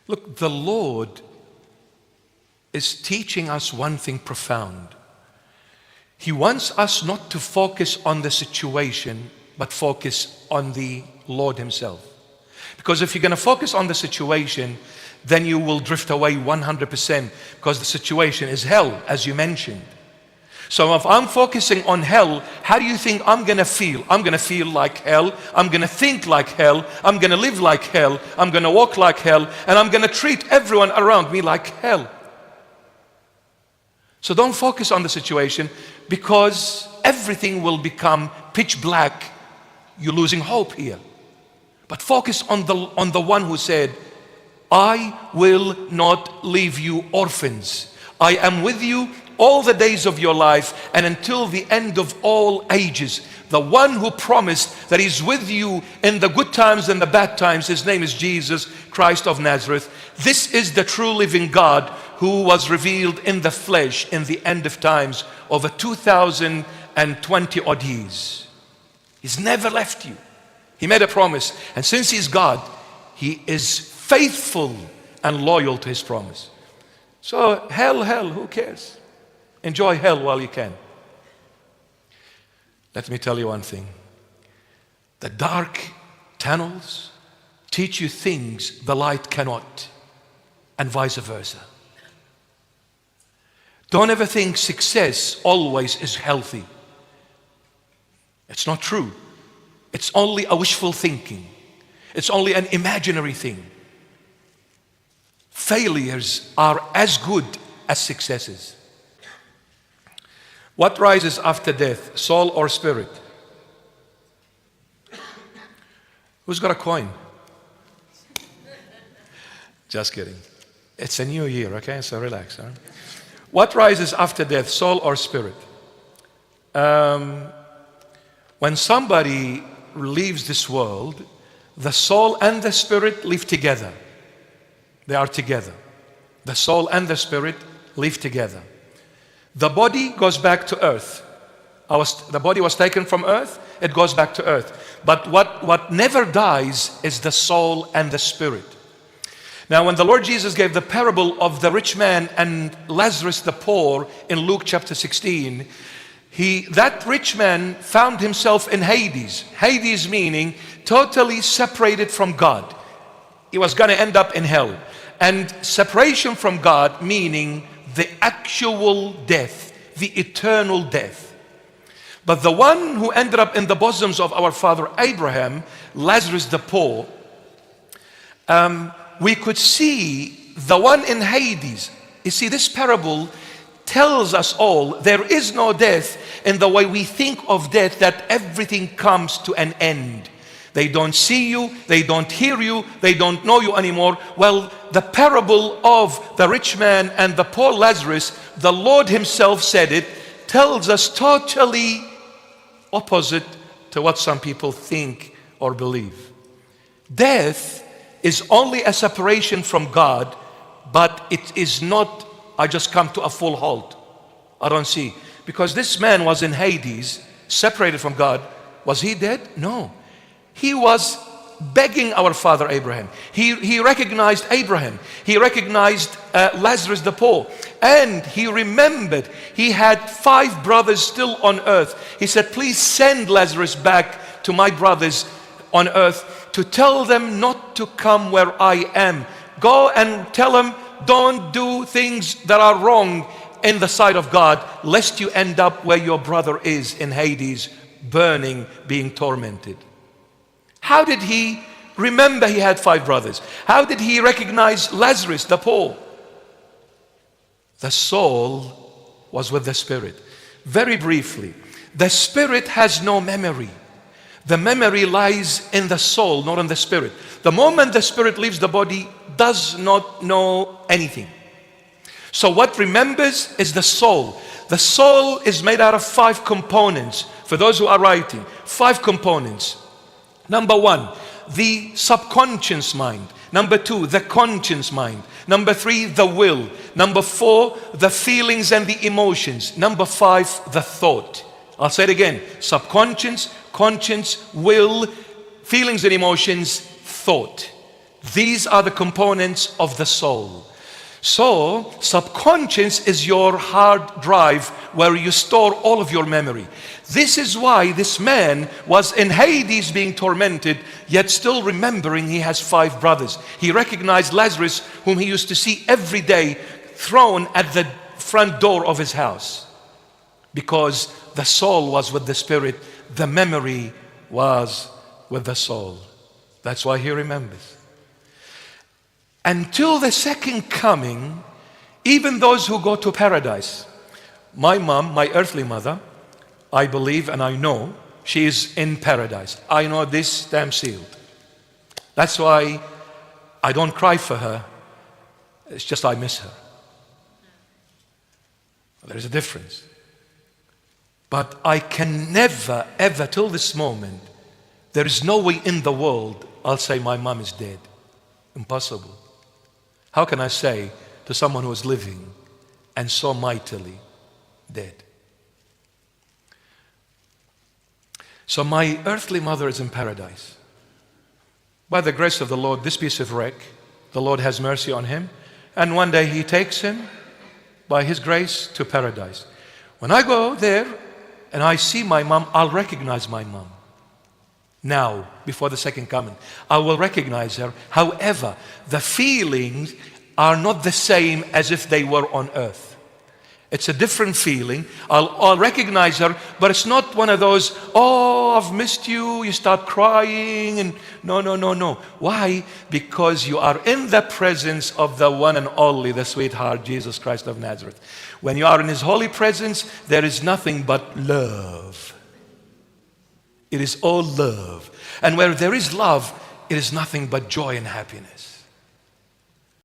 Look, the Lord is teaching us one thing profound. He wants us not to focus on the situation, but focus on the Lord Himself. Because if you're going to focus on the situation, then you will drift away 100%, because the situation is hell, as you mentioned. So if I'm focusing on hell, how do you think I'm going to feel? I'm going to feel like hell. I'm going to think like hell. I'm going to live like hell. I'm going to walk like hell. And I'm going to treat everyone around me like hell. So don't focus on the situation, because everything will become pitch black. You're losing hope here. But focus on the one who said, I will not leave you orphans. I am with you all the days of your life and until the end of all ages. The one who promised that He's with you in the good times and the bad times, His name is Jesus Christ of Nazareth. This is the true living God who was revealed in the flesh in the end of times over 2020 odd years. He's never left you. He made a promise, and since He's God, He is faithful and loyal to His promise. So hell, who cares? Enjoy hell while you can. Let me tell you one thing. The dark tunnels teach you things the light cannot, and vice versa. Don't ever think success always is healthy. It's not true. It's only a wishful thinking. It's only an imaginary thing. Failures are as good as successes. What rises after death, soul or spirit? Who's got a coin? Just kidding. It's a new year, okay? So relax. Huh? What rises after death, soul or spirit? When somebody leaves this world, the soul and the spirit live together. They are together. The soul and the spirit live together. The body goes back to earth. The body was taken from earth, it goes back to earth. But what never dies is the soul and the spirit. Now, when the Lord Jesus gave the parable of the rich man and Lazarus the poor in Luke chapter 16, that rich man found himself in Hades. Hades meaning totally separated from God. He was going to end up in hell. And separation from God meaning the actual death, the eternal death. But the one who ended up in the bosoms of our father Abraham, Lazarus the poor, we could see the one in Hades. You see, this parable tells us all there is no death in the way we think of death, that everything comes to an end. They don't see you, they don't hear you, they don't know you anymore. Well, the parable of the rich man and the poor Lazarus, the Lord Himself said it, tells us totally opposite to what some people think or believe. Death is only a separation from God, but it is not, I just come to a full halt. I don't see. Because this man was in Hades, separated from God. Was he dead? No. He was begging our father Abraham. He recognized Abraham. He recognized Lazarus the poor. And he remembered he had 5 brothers still on earth. He said, please send Lazarus back to my brothers on earth to tell them not to come where I am. Go and tell them, don't do things that are wrong in the sight of God, lest you end up where your brother is in Hades, burning, being tormented. How did he remember he had 5 brothers? How did he recognize Lazarus the poor? The soul was with the spirit. Very briefly, the spirit has no memory. The memory lies in the soul, not in the spirit. The moment the spirit leaves the body, does not know anything. So what remembers is the soul. The soul is made out of 5 components. For those who are writing, 5 components. Number 1, the subconscious mind. Number 2, the conscious mind. Number 3, the will. Number 4, the feelings and the emotions. Number 5, the thought. I'll say it again. Subconscious, conscience, will, feelings and emotions, thought. These are the components of the soul. So, subconscious is your hard drive where you store all of your memory. This is why this man was in Hades being tormented, yet still remembering he has 5 brothers. He recognized Lazarus, whom he used to see every day, thrown at the front door of his house. Because the soul was with the spirit, the memory was with the soul. That's why he remembers. Until the second coming, even those who go to paradise. My mom, my earthly mother, I believe and I know she is in paradise. I know this damn sealed. That's why I don't cry for her. It's just I miss her. There's a difference. But I can never, ever, till this moment, there is no way in the world I'll say my mom is dead. Impossible. How can I say to someone who is living and so mightily dead? So my earthly mother is in paradise. By the grace of the Lord, this piece of wreck, the Lord has mercy on him, and one day he takes him by his grace to paradise. When I go there and I see my mom, I'll recognize my mom. Now, before the second coming, I will recognize her. However, the feelings are not the same as if they were on earth. It's a different feeling. I'll recognize her, but it's not one of those, oh, I've missed you, you start crying, and no. Why? Because you are in the presence of the one and only, the sweetheart, Jesus Christ of Nazareth. When you are in His holy presence, there is nothing but love. It is all love. And where there is love, it is nothing but joy and happiness.